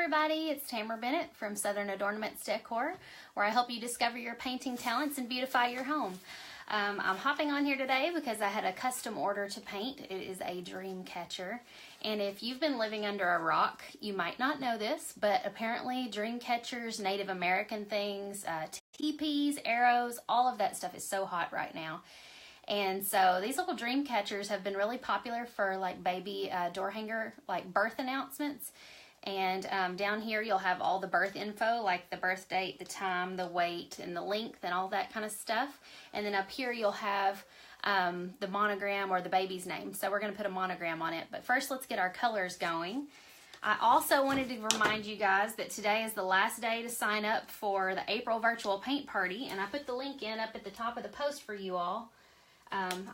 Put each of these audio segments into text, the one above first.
everybody, it's Tamara Bennett from Southern Adornaments Decor, where I help you discover your painting talents and beautify your home. I'm hopping on here today because I had a custom order to paint. It is a dream catcher, and if you've been living under a rock, you might not know this, but apparently dream catchers, Native American things, teepees, arrows, all of that stuff is so hot right now. And so these little dream catchers have been really popular for like baby door hanger, like birth announcements. And down here you'll have all the birth info, like the birth date, the time, the weight, and the length, and all that kind of stuff. And then up here you'll have the monogram or the baby's name. So we're going to put a monogram on it. But first let's get our colors going. I also wanted to remind you guys that today is the last day to sign up for the April virtual paint party. And I put the link in up at the top of the post for you all.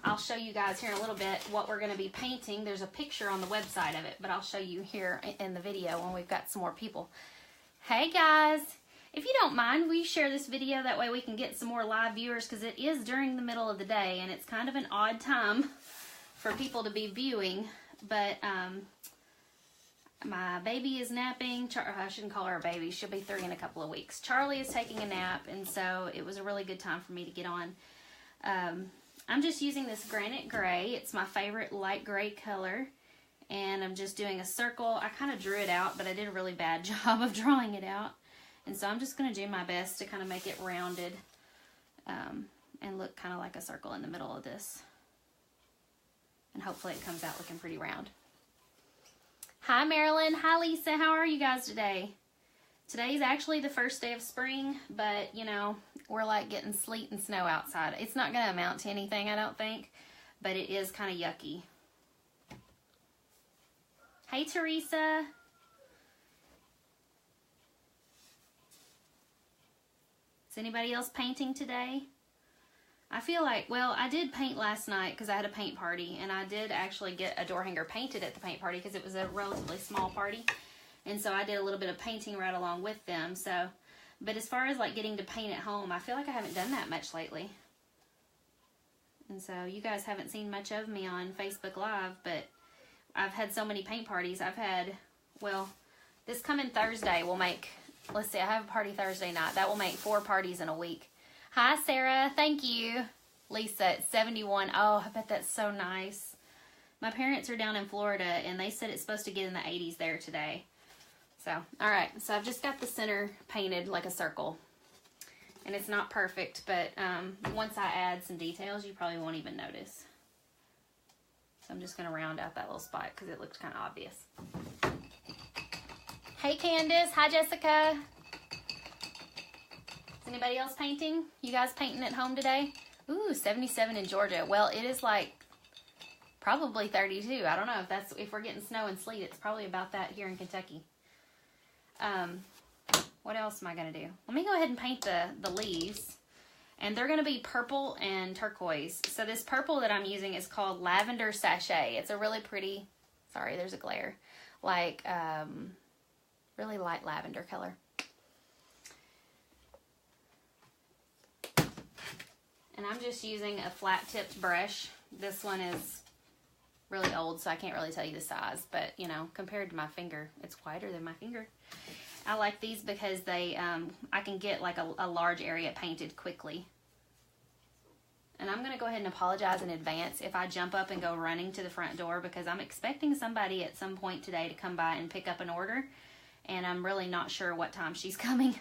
I'll show you guys here in a little bit what we're going to be painting. There's a picture on the website of it, but I'll show you here in the video when we've got some more people. Hey guys, if you don't mind, will you share this video? That way we can get some more live viewers, because it is during the middle of the day and it's kind of an odd time for people to be viewing. But my baby is napping. I shouldn't call her a baby. She'll be 3 in a couple of weeks. Charlie is taking a nap, and so it was a really good time for me to get on. I'm just using this granite gray. It's my favorite light gray color, and I'm just doing a circle. I kind of drew it out, but I did a really bad job of drawing it out, and so I'm just going to do my best to kind of make it rounded and look kind of like a circle in the middle of this, and hopefully it comes out looking pretty round. Hi Marilyn, hi Lisa, how are you guys today? Today's actually the first day of spring, but you know, we're like getting sleet and snow outside. It's not going to amount to anything, I don't think, but it is kind of yucky. Hey Teresa. Is anybody else painting today? I feel like, well, I did paint last night because I had a paint party, and I did actually get a door hanger painted at the paint party because it was a relatively small party. And so I did a little bit of painting right along with them. So, but as far as like getting to paint at home, I feel like I haven't done that much lately. And so you guys haven't seen much of me on Facebook Live, but I've had so many paint parties. I've had, well, this coming Thursday will make, let's see, I have a party Thursday night. That will make 4 parties in a week. Hi Sarah, thank you. Lisa at 71. Oh, I bet that's so nice. My parents are down in Florida, and they said it's supposed to get in the 80s there today. So, all right, so I've just got the center painted like a circle, and it's not perfect, but once I add some details, you probably won't even notice. So I'm just going to round out that little spot because it looks kind of obvious. Hey Candace, hi Jessica. Is anybody else painting? You guys painting at home today? Ooh, 77 in Georgia. Well, it is like probably 32. I don't know if we're getting snow and sleet. It's probably about that here in Kentucky. What else am I going to do? Let me go ahead and paint the leaves, and they're going to be purple and turquoise. So this purple that I'm using is called Lavender Sachet. It's a really pretty, sorry, there's a glare, like, really light lavender color. And I'm just using a flat tipped brush. This one is really old, so I can't really tell you the size, but you know, compared to my finger, it's wider than my finger. I like these because they, I can get like a large area painted quickly. And I'm going to go ahead and apologize in advance if I jump up and go running to the front door, because I'm expecting somebody at some point today to come by and pick up an order, and I'm really not sure what time she's coming.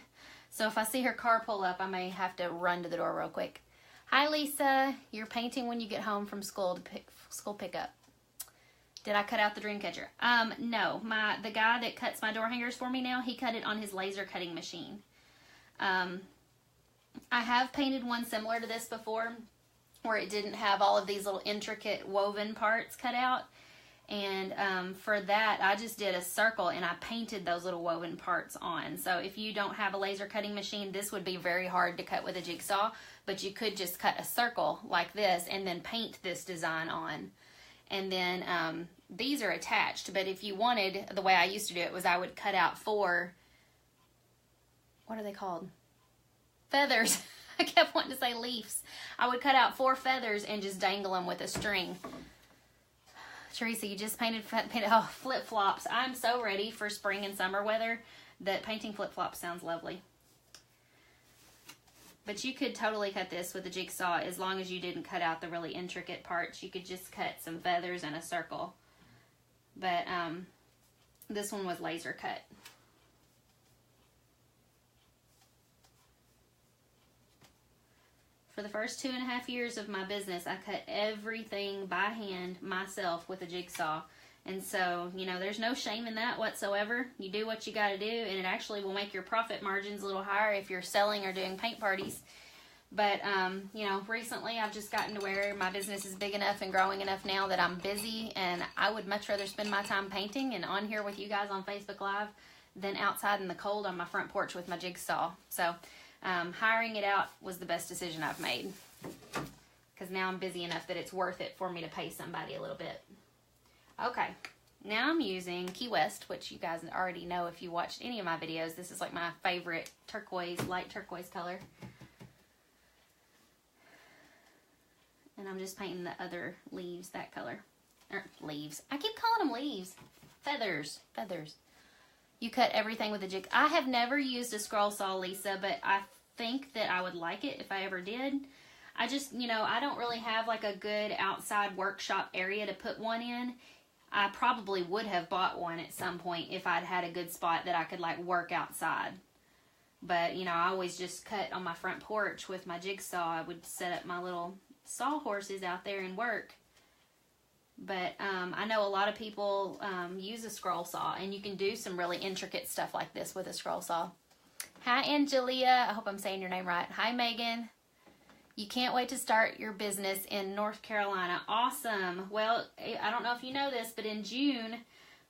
So if I see her car pull up, I may have to run to the door real quick. Hi Lisa, you're painting when you get home from school to school pickup. Did I cut out the dream catcher? No, the guy that cuts my door hangers for me now, he cut it on his laser cutting machine. I have painted one similar to this before, where it didn't have all of these little intricate woven parts cut out. And for that, I just did a circle and I painted those little woven parts on. So if you don't have a laser cutting machine, this would be very hard to cut with a jigsaw, but you could just cut a circle like this and then paint this design on. And then these are attached, but if you wanted, the way I used to do it was I would cut out 4, what are they called? Feathers. I kept wanting to say leaves. I would cut out 4 feathers and just dangle them with a string Teresa, you just painted flip-flops. I'm so ready for spring and summer weather that painting flip-flops sounds lovely. But you could totally cut this with a jigsaw as long as you didn't cut out the really intricate parts. You could just cut some feathers and a circle. But this one was laser cut. For the first 2.5 years of my business, I cut everything by hand myself with a jigsaw. And so, you know, there's no shame in that whatsoever. You do what you got to do, and it actually will make your profit margins a little higher if you're selling or doing paint parties. But, you know, recently I've just gotten to where my business is big enough and growing enough now that I'm busy, and I would much rather spend my time painting and on here with you guys on Facebook Live than outside in the cold on my front porch with my jigsaw. So, hiring it out was the best decision I've made, because now I'm busy enough that it's worth it for me to pay somebody a little bit. Okay, now I'm using Key West, which you guys already know if you watched any of my videos. This is like my favorite turquoise, light turquoise color. And I'm just painting the other leaves that color. Leaves. I keep calling them leaves. Feathers. Feathers. You cut everything with a jig. I have never used a scroll saw, Lisa, but I think that I would like it if I ever did. I just, you know, I don't really have like a good outside workshop area to put one in. I probably would have bought one at some point if I'd had a good spot that I could like work outside. But, you know, I always just cut on my front porch with my jigsaw. I would set up my little sawhorses out there and work. But I know a lot of people use a scroll saw, and you can do some really intricate stuff like this with a scroll saw. Hi, Angelia. I hope I'm saying your name right. Hi, Megan. You can't wait to start your business in North Carolina. Awesome. Well, I don't know if you know this, but in June,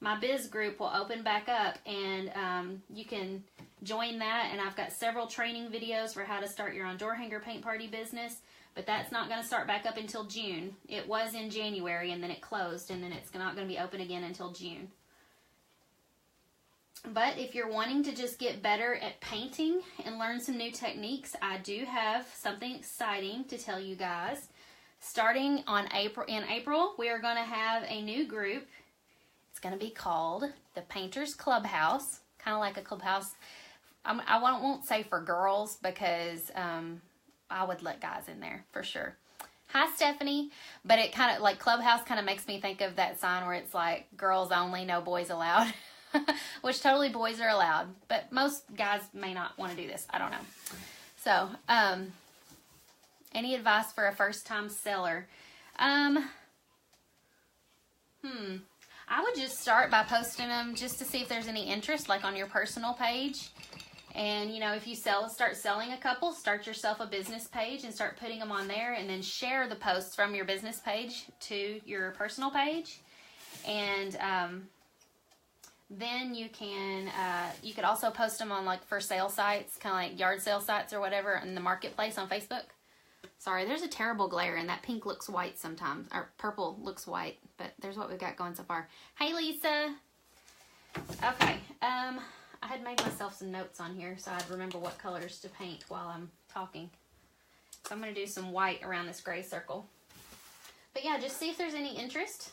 my biz group will open back up, and you can join that. And I've got several training videos for how to start your own door hanger paint party business. But that's not going to start back up until June. It was in January, and then it closed, and then it's not going to be open again until June. But if you're wanting to just get better at painting and learn some new techniques, I do have something exciting to tell you guys. Starting in April, we are going to have a new group. It's going to be called the Painters Clubhouse, kind of like a clubhouse. I won't say for girls, because I would let guys in there for sure. Hi, Stephanie. But it kind of, like, clubhouse kind of makes me think of that sign where it's like girls only, no boys allowed. Which totally boys are allowed. But most guys may not want to do this. I don't know. So, any advice for a first-time seller? I would just start by posting them just to see if there's any interest, like on your personal page. And, you know, if you start selling a couple, start yourself a business page and start putting them on there, and then share the posts from your business page to your personal page. And then you could also post them on like for sale sites, kind of like yard sale sites or whatever, in the marketplace on Facebook. Sorry, there's a terrible glare, and that pink looks white sometimes, or purple looks white, but there's what we've got going so far. Hey, Lisa. Okay, I had made myself some notes on here so I'd remember what colors to paint while I'm talking. So I'm going to do some white around this gray circle. But yeah, just see if there's any interest.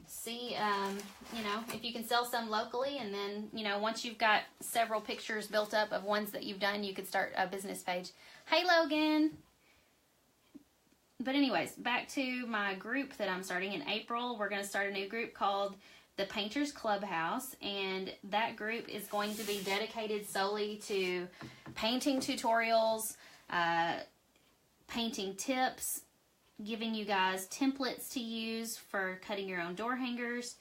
See, you know, if you can sell some locally, and then, you know, once you've got several pictures built up of ones that you've done, you could start a business page. Hey, Logan. But anyways, back to my group that I'm starting in April. We're going to start a new group called the Painters Clubhouse, and that group is going to be dedicated solely to painting tutorials, painting tips, giving you guys templates to use for cutting your own door hangers,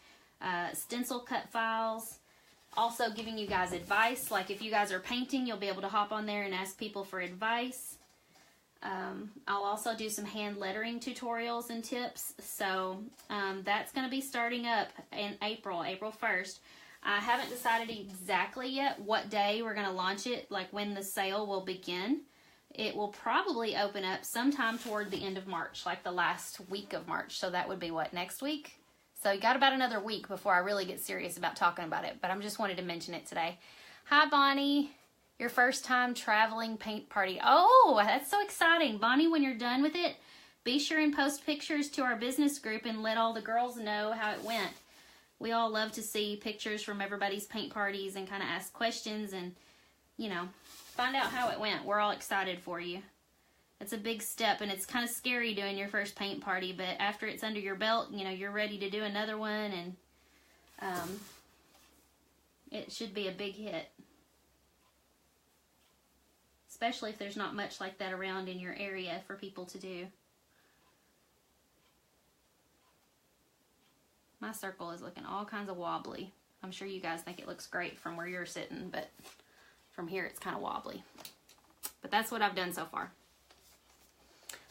stencil cut files, also giving you guys advice. Like if you guys are painting, you'll be able to hop on there and ask people for advice. I'll also do some hand lettering tutorials and tips. So that's going to be starting up in April 1st. I haven't decided exactly yet what day we're going to launch it, like when the sale will begin. It will probably open up sometime toward the end of March, like the last week of March. So that would be what, next week? So you got about another week before I really get serious about talking about it. But I'm just wanted to mention it today. Hi, Bonnie. Your first time traveling paint party. Oh, that's so exciting. Bonnie, when you're done with it, Be sure and post pictures to our business group and let all the girls know how it went. We all love to see pictures from everybody's paint parties and kind of ask questions and, you know, find out how it went. We're all excited for you. It's a big step, and it's kind of scary doing your first paint party, but after it's under your belt, you know, you're ready to do another one, and it should be a big hit. Especially if there's not much like that around in your area for people to do. My circle is looking all kinds of wobbly. I'm sure you guys think it looks great from where you're sitting, but from here it's kind of wobbly. But that's what I've done so far.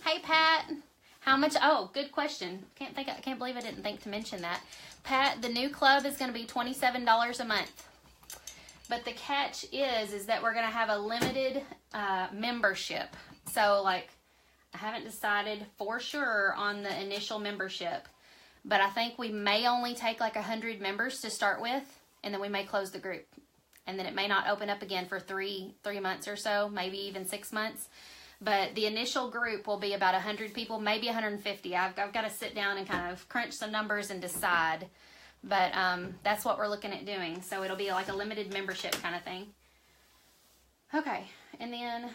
Hey Pat, how much? Oh, good question. Can't believe I didn't think to mention that. Pat, the new club is going to be $27 a month. But the catch is that we're going to have a limited membership. So like, I haven't decided for sure on the initial membership. But I think we may only take like 100 members to start with, and then we may close the group. And then it may not open up again for three months or so, maybe even 6 months. But the initial group will be about 100 people, maybe 150. I've got to sit down and kind of crunch some numbers and decide. But that's what we're looking at doing. So it'll be like a limited membership kind of thing. Okay, and then,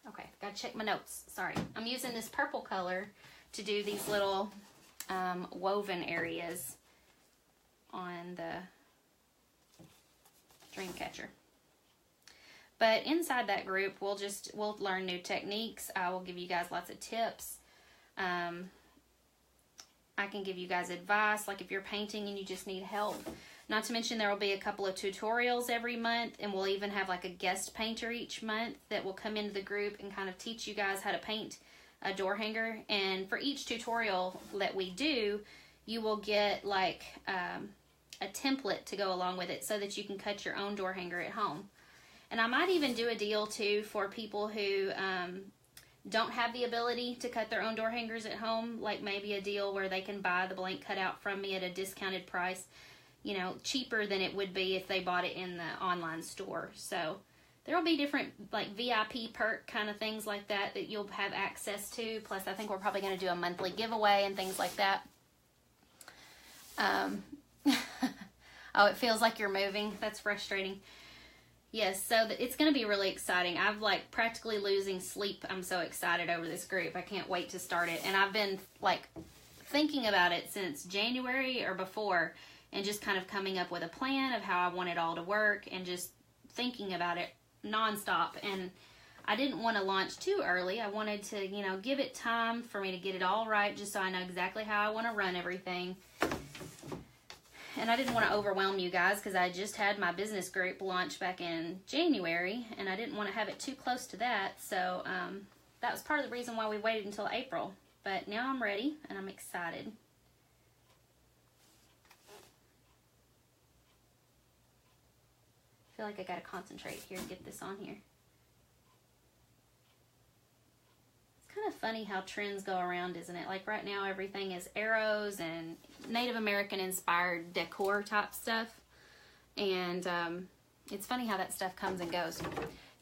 okay, got to check my notes. Sorry. I'm using this purple color to do these little woven areas on the Dreamcatcher. But inside that group, we'll learn new techniques. I will give you guys lots of tips. I can give you guys advice, like if you're painting and you just need help. Not to mention there will be a couple of tutorials every month, and we'll even have like a guest painter each month that will come into the group and kind of teach you guys how to paint a door hanger. And for each tutorial that we do, you will get like a template to go along with it so that you can cut your own door hanger at home. And I might even do a deal too for people who don't have the ability to cut their own door hangers at home, like maybe a deal where they can buy the blank cutout from me at a discounted price, you know, cheaper than it would be if they bought it in the online store. So there will be different like VIP perk kind of things like that that you'll have access to. Plus I think we're probably going to do a monthly giveaway and things like that. Oh, it feels like you're moving. That's frustrating. Yes, so it's going to be really exciting. I've like practically losing sleep. I'm so excited over this group. I can't wait to start it. And I've been like thinking about it since January or before, and just kind of coming up with a plan of how I want it all to work and just thinking about it nonstop. And I didn't want to launch too early. I wanted to, you know, give it time for me to get it all right, just so I know exactly how I want to run everything. And I didn't want to overwhelm you guys because I just had my business group launch back in January, and I didn't want to have it too close to that. So that was part of the reason why we waited until April. But now I'm ready, and I'm excited. I feel like I got to concentrate here and get this on here. Kind of funny how trends go around, isn't it? Like right now everything is arrows and Native American inspired decor type stuff, and it's funny how that stuff comes and goes.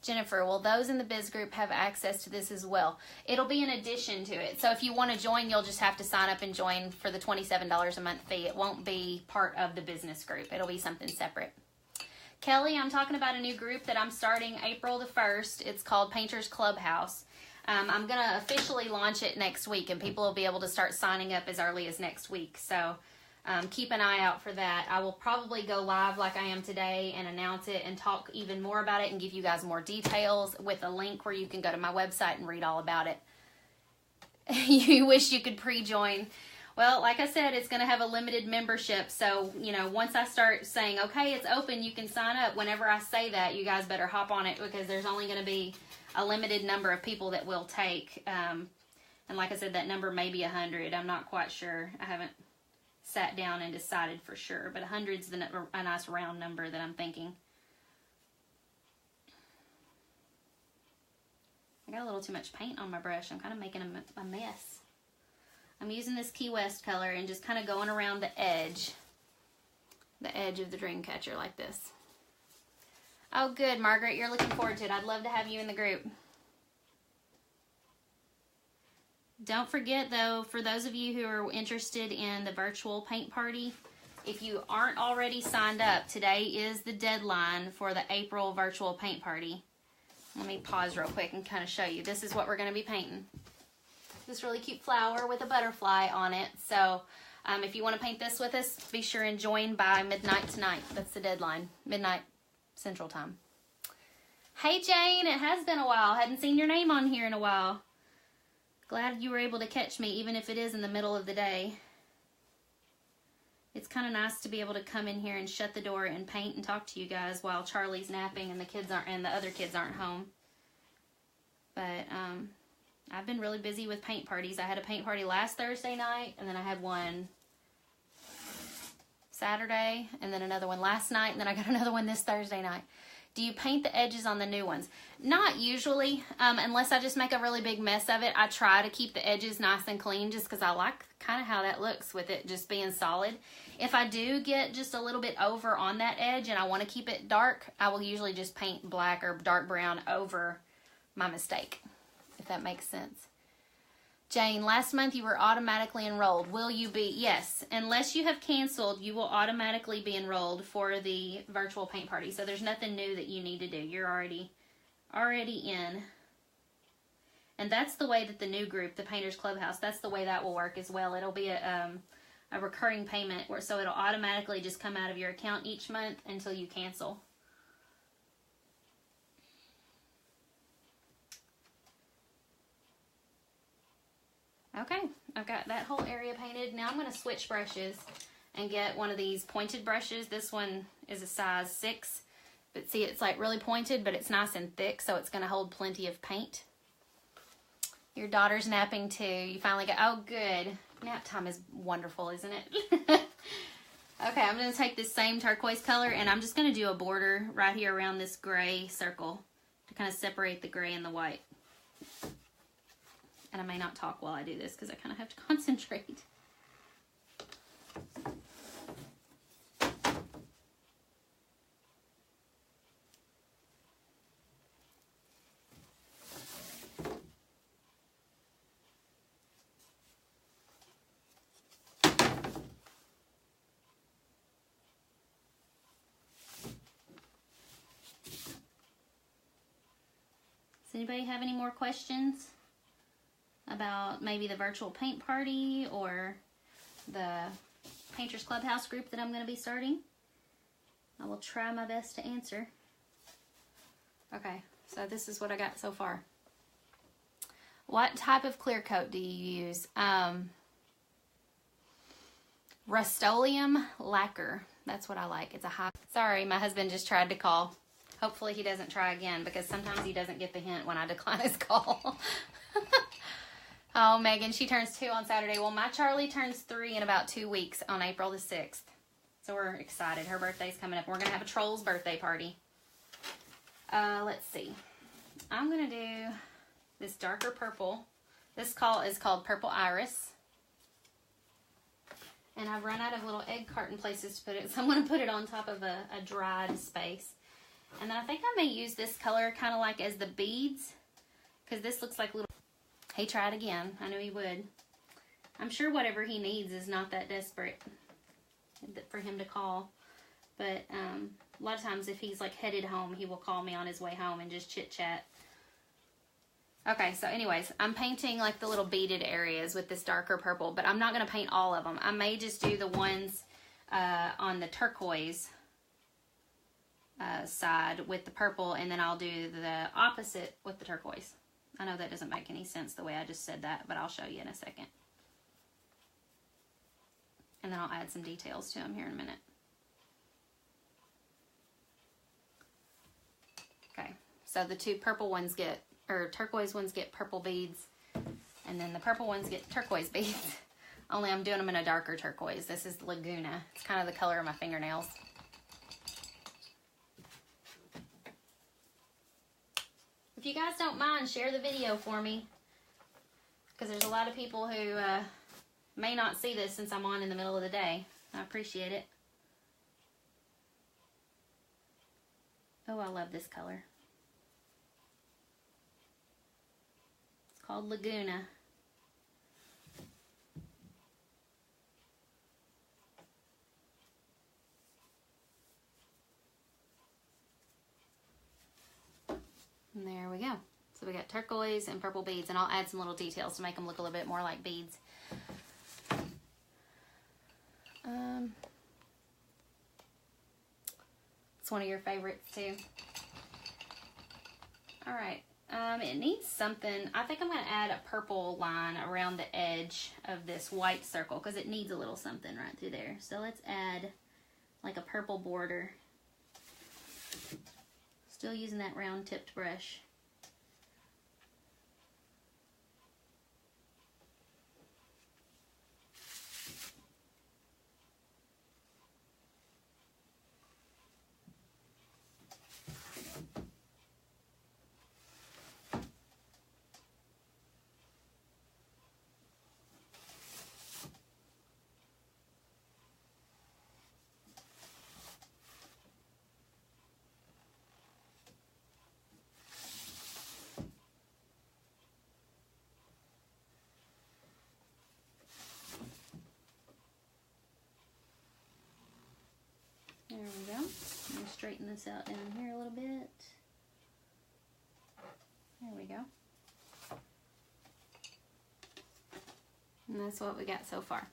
Jennifer, will those in the biz group have access to this as well? It'll be in addition to it. So if you want to join, you'll just have to sign up and join for the $27 a month fee. It won't be part of the business group. It'll be something separate. Kelly, I'm talking about a new group that I'm starting April the 1st. It's called Painters Clubhouse. I'm going to officially launch it next week, and people will be able to start signing up as early as next week. So keep an eye out for that. I will probably go live like I am today and announce it and talk even more about it and give you guys more details with a link where you can go to my website and read all about it. You wish you could pre-join. Well, like I said, it's going to have a limited membership. So, you know, once I start saying, okay, it's open, you can sign up. Whenever I say that, you guys better hop on it because there's only going to be a limited number of people that will take. And like I said, that number may be 100. I'm not quite sure. I haven't sat down and decided for sure. But 100's a nice round number that I'm thinking. I got a little too much paint on my brush. I'm kind of making a mess. I'm using this Key West color and just kind of going around the edge of the Dreamcatcher like this. Oh, good, Margaret. You're looking forward to it. I'd love to have you in the group. Don't forget though, for those of you who are interested in the virtual paint party, if you aren't already signed up, today is the deadline for the April virtual paint party. Let me pause real quick and kind of show you. This is what we're going to be painting. This really cute flower with a butterfly on it. So if you want to paint this with us, be sure and join by midnight tonight. That's the deadline, midnight Central Time. Hey Jane, it has been a while. Hadn't seen your name on here in a while. Glad you were able to catch me, even if it is in the middle of the day. It's kind of nice to be able to come in here and shut the door and paint and talk to you guys while Charlie's napping and the other kids aren't home. But I've been really busy with paint parties. I had a paint party last Thursday night, and then I had one Saturday, and then another one last night, and then I got another one this Thursday night. Do you paint the edges on the new ones? Not usually, unless I just make a really big mess of it. I try to keep the edges nice and clean just because I like kind of how that looks with it just being solid. If I do get just a little bit over on that edge and I want to keep it dark, I will usually just paint black or dark brown over my mistake, if that makes sense. Jane, last month you were automatically enrolled. Will you be? Yes. Unless you have canceled, you will automatically be enrolled for the virtual paint party. So there's nothing new that you need to do. You're already in. And that's the way that the new group, the Painters Clubhouse, that's the way that will work as well. It'll be a recurring payment, so it'll automatically just come out of your account each month until you cancel. Okay, I've got that whole area painted. Now I'm going to switch brushes and get one of these pointed brushes. This one is a size 6, but see, it's like really pointed, but it's nice and thick, so it's going to hold plenty of paint. Your daughter's napping too. You finally got, oh good. Nap time is wonderful, isn't it? Okay, I'm going to take this same turquoise color, and I'm just going to do a border right here around this gray circle to kind of separate the gray and the white. And I may not talk while I do this because I kind of have to concentrate. Does anybody have any more questions about maybe the virtual paint party or the Painters Clubhouse group that I'm going to be starting? I will try my best to answer. Okay, so this is what I got so far. What type of clear coat do you use? Rust-Oleum lacquer. That's what I like. It's a high... Sorry, my husband just tried to call. Hopefully he doesn't try again because sometimes he doesn't get the hint when I decline his call. Oh, Megan, she turns 2 on Saturday. Well, my Charlie turns 3 in about 2 weeks on April the 6th. So we're excited. Her birthday's coming up. We're going to have a Trolls birthday party. Let's see. I'm going to do this darker purple. This is called Purple Iris. And I've run out of little egg carton places to put it. So I'm going to put it on top of a dried space. And then I think I may use this color kind of like as the beads. Because this looks like little... He tried again. I knew he would. I'm sure whatever he needs is not that desperate for him to call. But a lot of times if he's like headed home, he will call me on his way home and just chit chat. Okay, so anyways, I'm painting like the little beaded areas with this darker purple, but I'm not going to paint all of them. I may just do the ones on the turquoise side with the purple, and then I'll do the opposite with the turquoise. I know that doesn't make any sense the way I just said that, but I'll show you in a second. And then I'll add some details to them here in a minute. Okay, so the two purple ones get, or turquoise ones get purple beads, and then the purple ones get turquoise beads. Only I'm doing them in a darker turquoise. This is Laguna. It's kind of the color of my fingernails. If you guys don't mind, share the video for me. Because there's a lot of people who may not see this since I'm on in the middle of the day. I appreciate it. Oh, I love this color. It's called Laguna. And there we go. So we got turquoise and purple beads, and I'll add some little details to make them look a little bit more like beads. It's one of your favorites too. All right. It needs something. I think I'm going to add a purple line around the edge of this white circle because it needs a little something right through there. So let's add like a purple border. Still using that round tipped brush. There we go. I'm going to straighten this out down here a little bit. There we go. And that's what we got so far.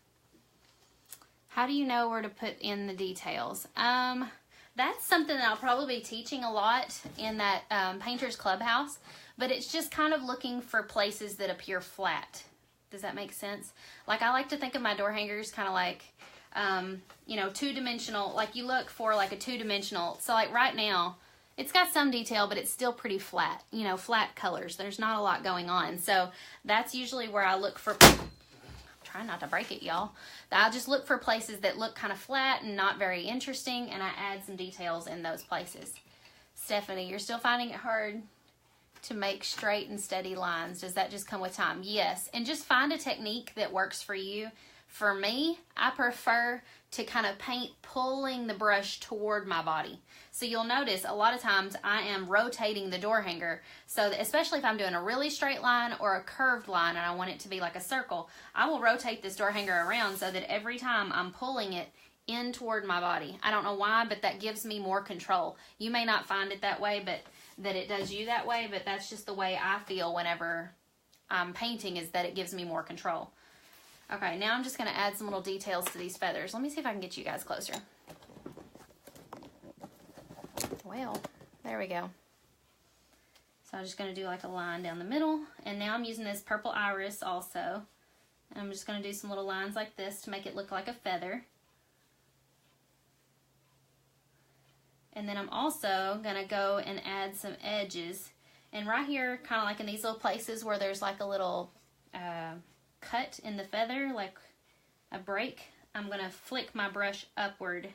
How do you know where to put in the details? That's something that I'll probably be teaching a lot in that Painter's Clubhouse, but it's just kind of looking for places that appear flat. Does that make sense? Like, I like to think of my door hangers kind of like, you know, two-dimensional, like you look for like a two-dimensional. So like right now, it's got some detail, but it's still pretty flat, you know, flat colors. There's not a lot going on. So that's usually where I look for, I'm trying not to break it, y'all. I'll just look for places that look kind of flat and not very interesting, and I add some details in those places. Stephanie, you're still finding it hard to make straight and steady lines. Does that just come with time? Yes, and just find a technique that works for you. For me, I prefer to kind of paint pulling the brush toward my body. So you'll notice a lot of times I am rotating the door hanger. So that, especially if I'm doing a really straight line or a curved line and I want it to be like a circle, I will rotate this door hanger around so that every time I'm pulling it in toward my body. I don't know why, but that gives me more control. You may not find it that way, but that it does you that way, but that's just the way I feel whenever I'm painting, is that it gives me more control. Okay, now I'm just going to add some little details to these feathers. Let me see if I can get you guys closer. Well, there we go. So I'm just going to do like a line down the middle. And now I'm using this purple iris also. And I'm just going to do some little lines like this to make it look like a feather. And then I'm also going to go and add some edges. And right here, kind of like in these little places where there's like a little cut in the feather, like a break, I'm going to flick my brush upward.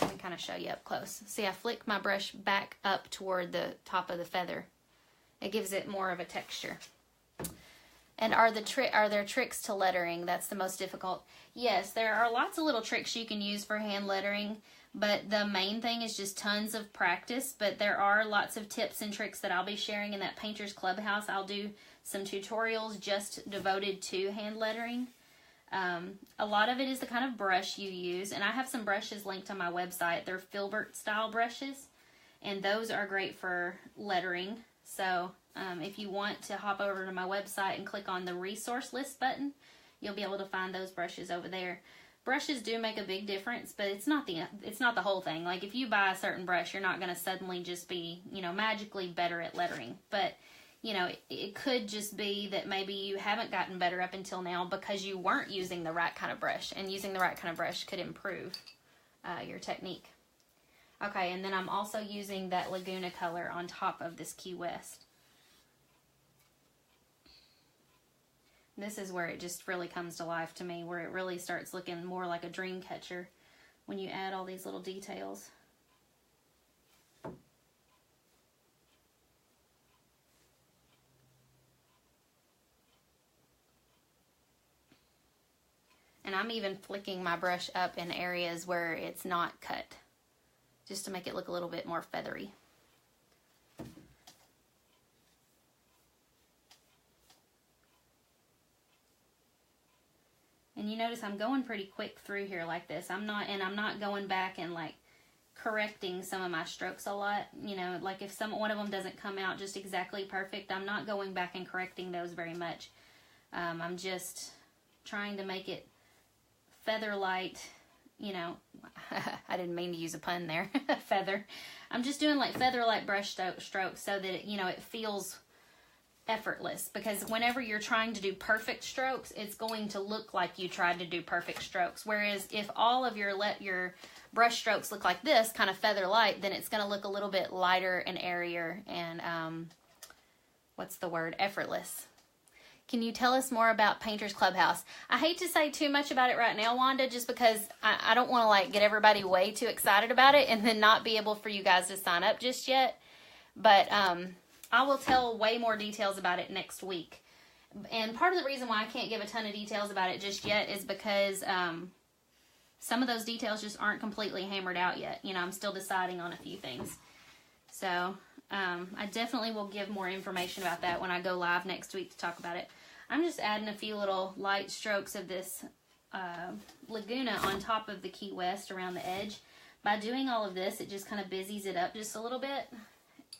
Let me kind of show you up close. See, I flick my brush back up toward the top of the feather. It gives it more of a texture. And are there tricks to lettering? That's the most difficult. Yes, there are lots of little tricks you can use for hand lettering, but the main thing is just tons of practice. But there are lots of tips and tricks that I'll be sharing in that Painter's Clubhouse. I'll do some tutorials just devoted to hand lettering. A lot of it is the kind of brush you use, and I have some brushes linked on my website. They're filbert style brushes, and those are great for lettering. So if you want to hop over to my website and click on the resource list button, you'll be able to find those brushes over there. Brushes do make a big difference, but it's not the whole thing. Like, if you buy a certain brush, you're not going to suddenly just be, you know, magically better at lettering. But you know, it could just be that maybe you haven't gotten better up until now because you weren't using the right kind of brush, and using the right kind of brush could improve your technique. Okay, and then I'm also using that Laguna color on top of this Key West. This is where it just really comes to life to me, where it really starts looking more like a dream catcher when you add all these little details. And I'm even flicking my brush up in areas where it's not cut, just to make it look a little bit more feathery. And you notice I'm going pretty quick through here like this. I'm not going back and like correcting some of my strokes a lot. You know, like if one of them doesn't come out just exactly perfect, I'm not going back and correcting those very much. I'm just trying to make it feather light, you know. I didn't mean to use a pun there. Feather. I'm just doing like feather light brush strokes so that it, you know, it feels effortless, because whenever you're trying to do perfect strokes, it's going to look like you tried to do perfect strokes. Whereas if all of your brush strokes look like this, kind of feather light, then it's going to look a little bit lighter and airier and what's the word? Effortless. Can you tell us more about Painter's Clubhouse? I hate to say too much about it right now, Wanda, just because I don't want to like get everybody way too excited about it and then not be able for you guys to sign up just yet. But I will tell way more details about it next week. And part of the reason why I can't give a ton of details about it just yet is because some of those details just aren't completely hammered out yet. You know, I'm still deciding on a few things. So I definitely will give more information about that when I go live next week to talk about it. I'm just adding a few little light strokes of this Laguna on top of the Key West around the edge. By doing all of this, it just kind of busies it up just a little bit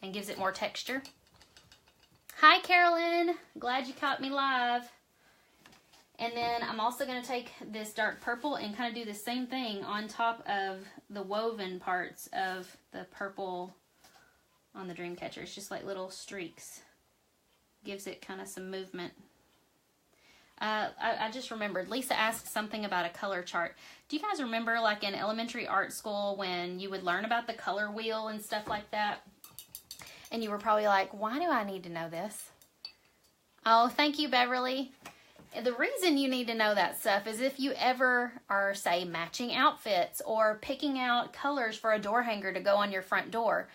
and gives it more texture. Hi, Carolyn. Glad you caught me live. And then I'm also going to take this dark purple and kind of do the same thing on top of the woven parts of the purple on the Dreamcatcher. It's just like little streaks. Gives it kind of some movement. I just remembered, Lisa asked something about a color chart. Do you guys remember like in elementary art school when you would learn about the color wheel and stuff like that? And you were probably like, why do I need to know this? Oh, thank you, Beverly. The reason you need to know that stuff is if you ever are, say, matching outfits or picking out colors for a door hanger to go on your front door.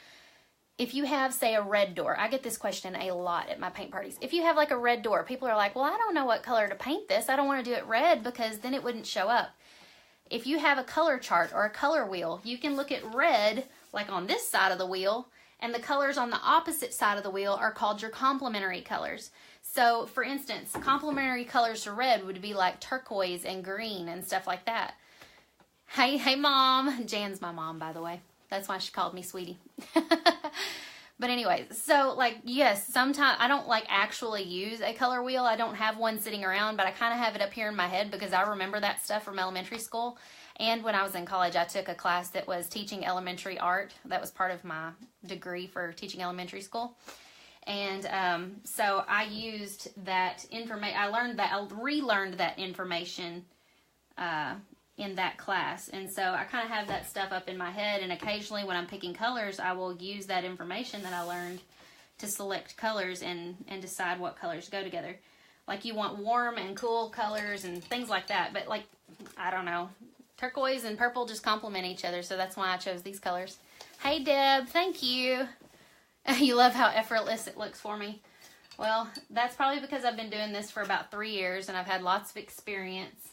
If you have, say, a red door, I get this question a lot at my paint parties. If you have like a red door, people are like, well, I don't know what color to paint this. I don't want to do it red because then it wouldn't show up. If you have a color chart or a color wheel, you can look at red, like on this side of the wheel, and the colors on the opposite side of the wheel are called your complementary colors. So, for instance, complementary colors to red would be like turquoise and green and stuff like that. Hey, Mom. Jan's my mom, by the way. That's why she called me sweetie. But anyway, so like, yes, sometimes I don't like actually use a color wheel. I don't have one sitting around, but I kind of have it up here in my head because I remember that stuff from elementary school. And when I was in college, I took a class that was teaching elementary art. That was part of my degree for teaching elementary school. And so I used that information. I relearned that information in that class. And so I kind of have that stuff up in my head. And occasionally when I'm picking colors, I will use that information that I learned to select colors and decide what colors go together. Like you want warm and cool colors and things like that. But like, I don't know. Turquoise and purple just complement each other, so that's why I chose these colors. Hey, Deb, thank you. You love how effortless it looks for me. Well, that's probably because I've been doing this for about 3 years, and I've had lots of experience,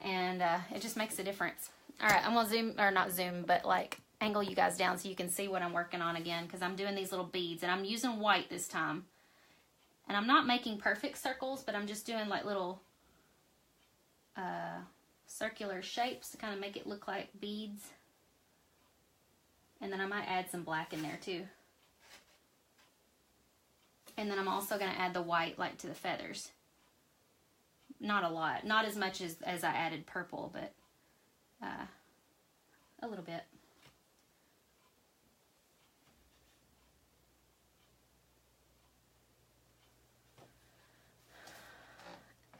and it just makes a difference. All right, I'm going to zoom, or not zoom, but like angle you guys down so you can see what I'm working on again, because I'm doing these little beads, and I'm using white this time. And I'm not making perfect circles, but I'm just doing like little circular shapes to kind of make it look like beads. And then I might add some black in there too. And then I'm also going to add the white like to the feathers. Not a lot. Not as much as I added purple, but a little bit.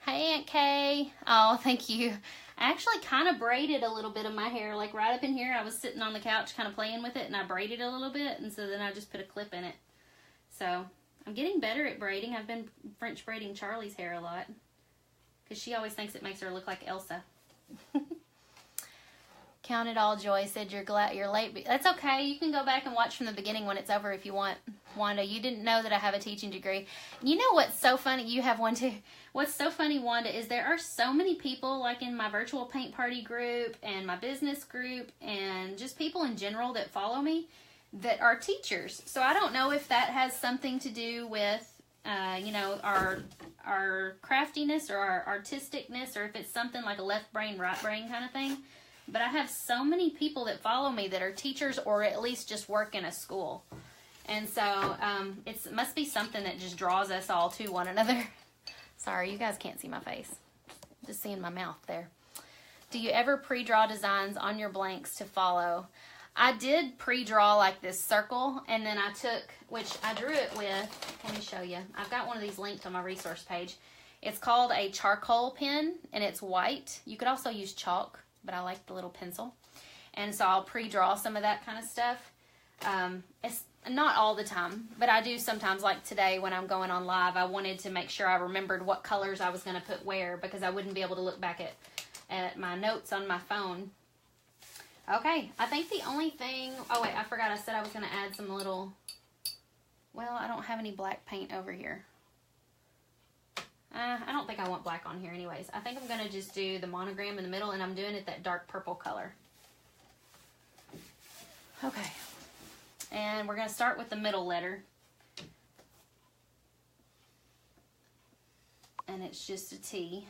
Hey, Aunt Kay. Oh, thank you. I actually kind of braided a little bit of my hair, like right up in here. I was sitting on the couch kind of playing with it, and I braided a little bit, and so then I just put a clip in it. So I'm getting better at braiding. I've been French braiding Charlie's hair a lot because she always thinks it makes her look like Elsa. Count it all, Joy. Said you're glad you're late. That's okay. You can go back and watch from the beginning when it's over if you want. Wanda, you didn't know that I have a teaching degree. You know what's so funny? You have one too. What's so funny, Wanda, is there are so many people like in my virtual paint party group and my business group and just people in general that follow me that are teachers. So I don't know if that has something to do with, you know, our craftiness or our artisticness, or if it's something like a left brain, right brain kind of thing. but I have so many people that follow me that are teachers or at least just work in a school. And so it must be something that just draws us all to one another. Sorry, you guys can't see my face. Just seeing my mouth there. Do you ever pre-draw designs on your blanks to follow? I did pre-draw like this circle, and then I took, which I drew it with, let me show you. I've got one of these linked on my resource page. It's called a charcoal pen, and it's white. You could also use chalk, but I like the little pencil. And so I'll pre-draw some of that kind of stuff. It's not all the time, but I do sometimes, like today when I'm going on live, I wanted to make sure I remembered what colors I was going to put where, because I wouldn't be able to look back at my notes on my phone. Okay, I think the only thing, oh wait, I forgot I said I was going to add some little, well, I don't have any black paint over here. I don't think I want black on here anyways. I think I'm going to just do the monogram in the middle, and I'm doing it that dark purple color. Okay. And we're going to start with the middle letter. And it's just a T.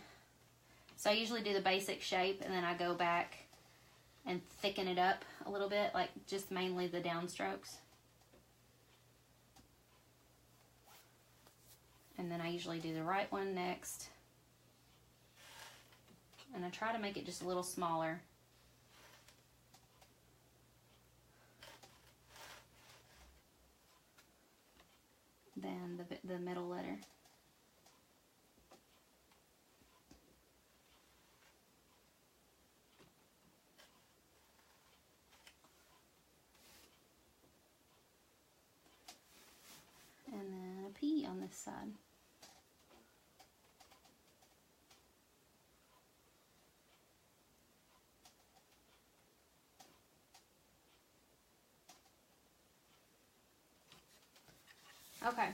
So I usually do the basic shape, and then I go back and thicken it up a little bit, like just mainly the downstrokes. And then I usually do the right one next. And I try to make it just a little smaller. Than the middle letter. And then a P on this side. Okay,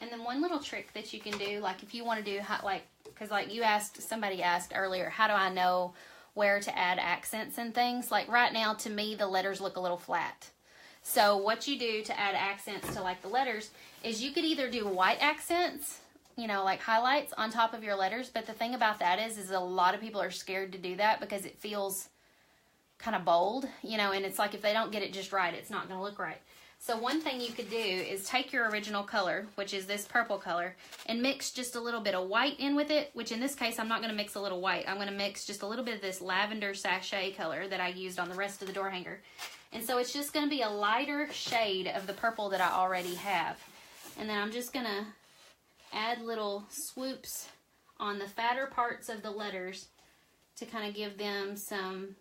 and then one little trick that you can do, like if you want to do, because like you asked, somebody asked earlier, how do I know where to add accents and things? Like right now, to me, the letters look a little flat. So what you do to add accents to like the letters is you could either do white accents, you know, like highlights on top of your letters. But the thing about that is a lot of people are scared to do that because it feels kind of bold, you know, and it's like if they don't get it just right, it's not going to look right. So one thing you could do is take your original color, which is this purple color, and mix just a little bit of white in with it, which in this case, I'm not going to mix a little white. I'm going to mix just a little bit of this lavender sachet color that I used on the rest of the door hanger. And so it's just going to be a lighter shade of the purple that I already have. And then I'm just going to add little swoops on the fatter parts of the letters to kind of give them some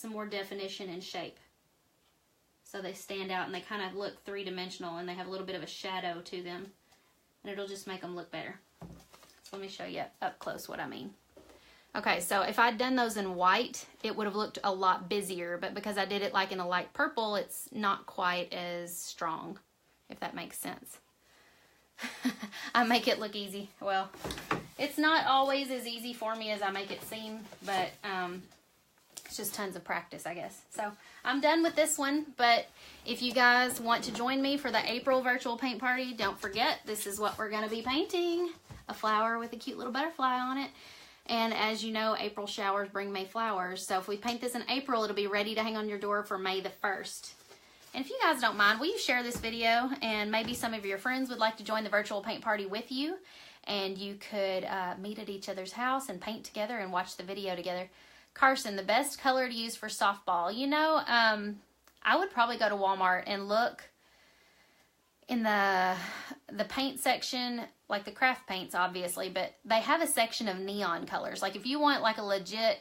more definition and shape. So they stand out and they kind of look three-dimensional and they have a little bit of a shadow to them. And it'll just make them look better. So let me show you up close what I mean. Okay, so if I'd done those in white, it would have looked a lot busier. But because I did it like in a light purple, it's not quite as strong, if that makes sense. I make it look easy. Well, it's not always as easy for me as I make it seem, but it's just tons of practice, I guess. So I'm done with this one, but if you guys want to join me for the April virtual paint party, don't forget, this is what we're going to be painting. A flower with a cute little butterfly on it. And as you know, April showers bring May flowers. So if we paint this in April, it'll be ready to hang on your door for May the 1st. And if you guys don't mind, will you share this video? And maybe some of your friends would like to join the virtual paint party with you. And you could meet at each other's house and paint together and watch the video together. Carson, the best color to use for softball. You know, I would probably go to Walmart and look in the paint section, like the craft paints, obviously, but they have a section of neon colors. Like if you want like a legit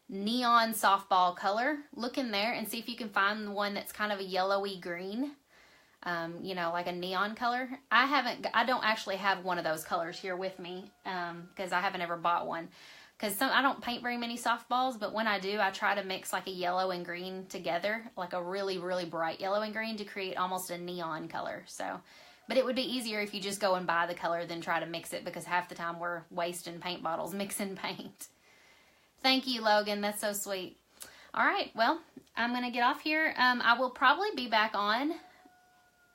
neon softball color, look in there and see if you can find the one that's kind of a yellowy green. You know, like a neon color. I don't actually have one of those colors here with me because I haven't ever bought one. Because I don't paint very many softballs, but when I do, I try to mix like a yellow and green together, like a really, really bright yellow and green to create almost a neon color. So, but it would be easier if you just go and buy the color than try to mix it, because half the time we're wasting paint bottles mixing paint. Thank you, Logan. That's so sweet. All right, well, I'm going to get off here. I will probably be back on,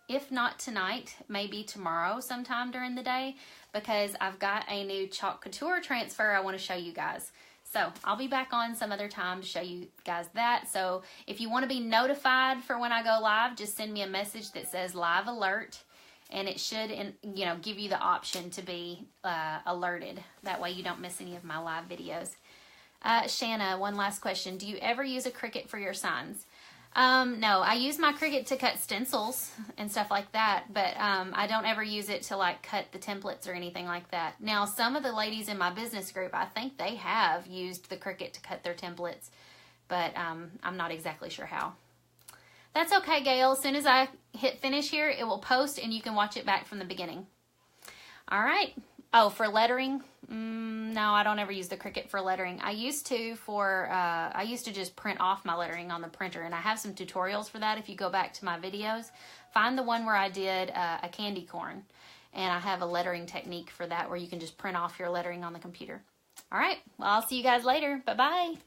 if not tonight, maybe tomorrow sometime during the day, because I've got a new chalk couture transfer I want to show you guys. So I'll be back on some other time to show you guys that. So if you want to be notified for when I go live, just send me a message that says live alert, and it should, give you the option to be alerted. That way you don't miss any of my live videos. Shanna, one last question. Do you ever use a Cricut for your signs? No, I use my Cricut to cut stencils and stuff like that, but I don't ever use it to like cut the templates or anything like that. Now, some of the ladies in my business group, I think they have used the Cricut to cut their templates, but I'm not exactly sure how. That's okay, Gail. As soon as I hit finish here, it will post and you can watch it back from the beginning. All right. Oh, for lettering? No, I don't ever use the Cricut for lettering. I used to just print off my lettering on the printer, and I have some tutorials for that. If you go back to my videos, find the one where I did a candy corn, and I have a lettering technique for that where you can just print off your lettering on the computer. All right. Well, I'll see you guys later. Bye-bye.